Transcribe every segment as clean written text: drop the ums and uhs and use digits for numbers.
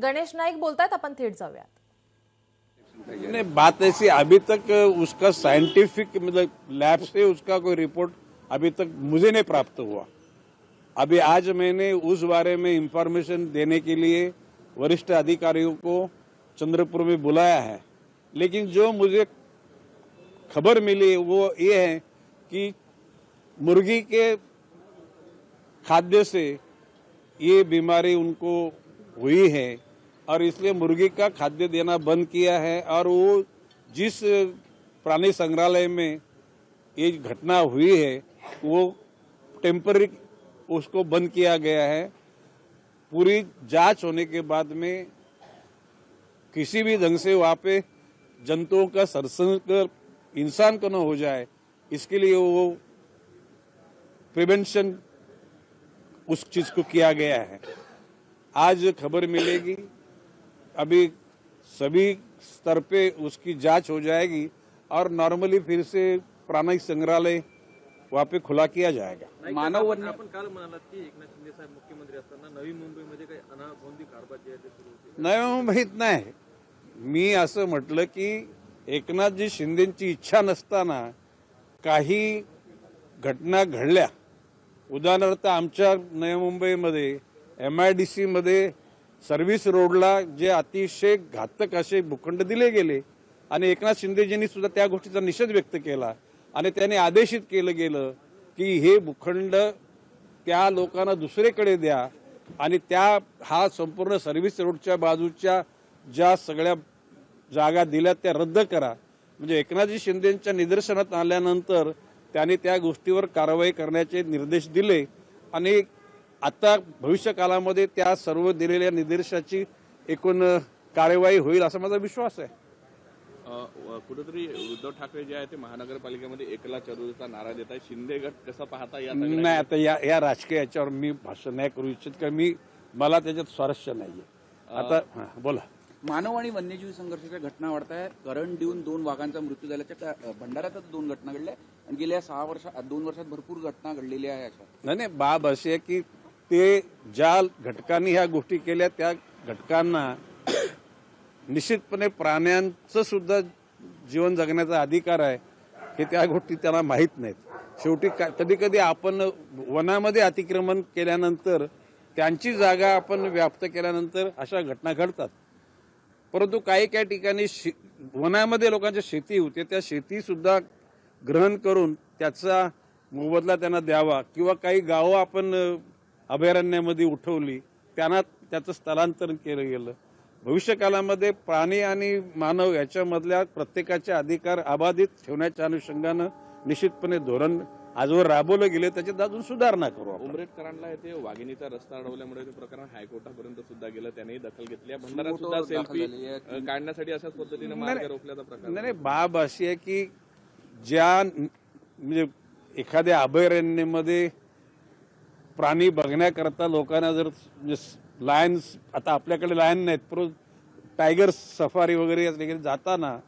गणेश नाईक बोलतात, आपण थेट जाऊयात। नहीं, बात ऐसी अभी तक उसका साइंटिफिक मतलब लैब से उसका कोई रिपोर्ट अभी तक मुझे नहीं प्राप्त हुआ। अभी आज मैंने उस बारे में इंफॉर्मेशन देने के लिए वरिष्ठ अधिकारियों को चंद्रपुर में बुलाया है, लेकिन जो मुझे खबर मिली वो ये है कि मुर्गी के खाद्य से ये बीमारी उनको हुई है और इसलिए मुर्गी का खाद्य देना बंद किया है। और वो जिस प्राणी संग्रहालय में ये घटना हुई है वो टेम्पररी उसको बंद किया गया है। पूरी जांच होने के बाद में किसी भी ढंग से वहाँ पे जंतुओं का संसर्ग इंसान को न हो जाए, इसके लिए वो प्रिवेंशन उस चीज को किया गया है। आज खबर मिलेगी, अभी सभी स्तर पे उसकी जांच हो जाएगी और नॉर्मली फिर से प्राणी संग्रहालय वहाँ पे खुला किया जाएगा। मानव वन्य आपण काल म्हणालात की एकनाथ शिंदे साहेब मुख्यमंत्री असताना नवी मुंबईमध्ये काही अनागोंदी कारभार जे आहे ते सुरू होते। नवी मुंबईत नाही, मी असं म्हटलं की एकनाथजी शिंदेची इच्छा नसताना काही घटना घडल्या। उदाहरणार्थ आमच्या नवी मुंबईमध्ये MIDC मध्ये सर्व्हिस रोडला जे अतिशय घातक असे भूखंड दिले गेले आणि एकनाथ शिंदेजींनी सुद्धा त्या गोष्टीचा निषेध व्यक्त केला आणि त्यांनी आदेशित केलं गेलं की हे भूखंड त्या लोकांना दुसरीकडे द्या आणि त्या हा संपूर्ण सर्व्हिस रोडच्या बाजूच्या ज्या सगळ्या जागा दिल्या त्या रद्द करा। म्हणजे एकनाथजी शिंदेंच्या निदर्शनात आल्यानंतर त्यांनी त्या गोष्टीवर कारवाई करण्याचे निर्देश दिले आणि आता भविष्य काळामध्ये त्या सर्व दिलेल्या निर्देशाची एकूण कार्यवाही होईल असा माझा विश्वास आहे। कुठेतरी उद्धव ठाकरे जे आहे ते महानगरपालिकेमध्ये एकला चरूचा नारा देत आहे। शिंदे गट कसं पाहता या नाही, आता या राजकीय याच्यावर मी भाषण नाही करू इच्छित, कारण मला त्याच्यात स्वारस्य नाहीये। आता बोला। मानव आणि वन्यजीव संघर्षाच्या घटना वाढत आहे। करंट देऊन 2 वाघांचा मृत्यू झाल्याच्या भंडाऱ्यातच 2 घटना घडल्या आणि गेल्या 2 वर्षात भरपूर घटना घडलेल्या आहे। अशा नाही, बाब अशी आहे की ते ज्या घटकांनी ह्या गोष्टी केल्या त्या घटकांना निश्चितपणे प्राण्यांचं सुद्धा जीवन जगण्याचा अधिकार आहे हे त्या गोष्टी त्यांना माहीत नाहीत। शेवटी कधी कधी आपण वनामध्ये अतिक्रमण केल्यानंतर त्यांची जागा आपण व्याप्त केल्यानंतर अशा घटना घडतात, परंतु काही काही ठिकाणी वनामध्ये लोकांच्या शेती होते, त्या शेती सुद्धा ग्रहण करून त्याचा मोबदला त्यांना द्यावा किंवा काही गावं आपण अभयारण्यामध्ये उठवली, त्यांना त्याचं स्थलांतरण केलं गेलं। भविष्यकाळामध्ये प्राणी आणि मानव याच्यामधल्या प्रत्येकाचे अधिकार अबाधित ठेवण्याच्या अनुषंगानं निश्चितपणे धोरण आजवर राबवलं गेले, त्याच्यात अजून सुधारणा करू। उमरेडकरांना येथे वाघिणीचा रस्ता अडवल्यामुळे ते प्रकरण हायकोर्टापर्यंत सुद्धा गेलं, त्यांनी दखल घेतली। भंडाऱ्यात सुद्धा सेल्फी काढण्यासाठी अशाच पद्धतीने मार्ग रोखल्याचा प्रकार नाही, बाब अशी आहे की ज्या म्हणजे एखाद्या अभयारण्यामध्ये प्राणी बघण्याकरता लोकांना जर लायन्स, आता आपल्याकडे लायन नाहीत, परंतु टायगर सफारी वगैरे जाताना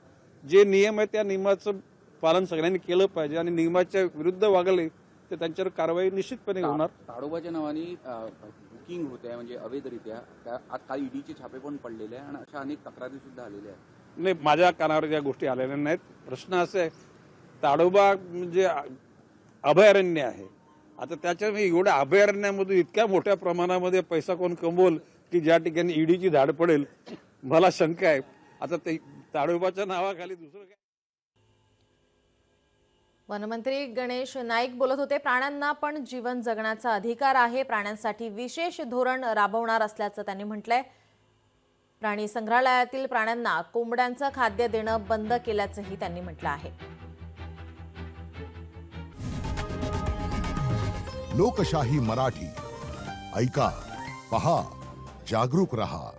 जे नियम आहे त्या नियमाचं पालन सगळ्यांनी केलं पाहिजे आणि नियमाच्या विरुद्ध वागले तर त्यांच्यावर कारवाई निश्चितपणे होणार। ताडोबाच्या नावाने बुकिंग होते म्हणजे अवैधरित्या, आता ईडीचे छापे पण पडलेले आहे आणि अशा अनेक तक्रारी सुद्धा आलेल्या आहेत। नाही, माझ्या कानावर या गोष्टी आलेल्या नाहीत। प्रश्न असा आहे, ताडोबा म्हणजे अभयारण्य आहे, आता त्याच्या एवढ्या अभयारण्यामधून इतक्या मोठ्या प्रमाणामध्ये पैसा कोण कमवल की ज्या ठिकाणी ईडीची धाड पडेल, मला शंका आहे। आता ते ताडोबाच्या नावाखाली दुसरं काय। वनमंत्री गणेश नाईक बोलत होते। प्राण्यांना पण जीवन जगण्याचा अधिकार आहे, प्राण्यांसाठी विशेष धोरण राबवणार असल्याचं त्यांनी म्हटलंय। प्राणी संग्रहालयातील प्राण्यांना कोंबड्यांचं खाद्य देणं बंद केल्याचंही त्यांनी म्हटलं आहे। लोकशाही मराठी ऐका, पहा, जागरूक रहा।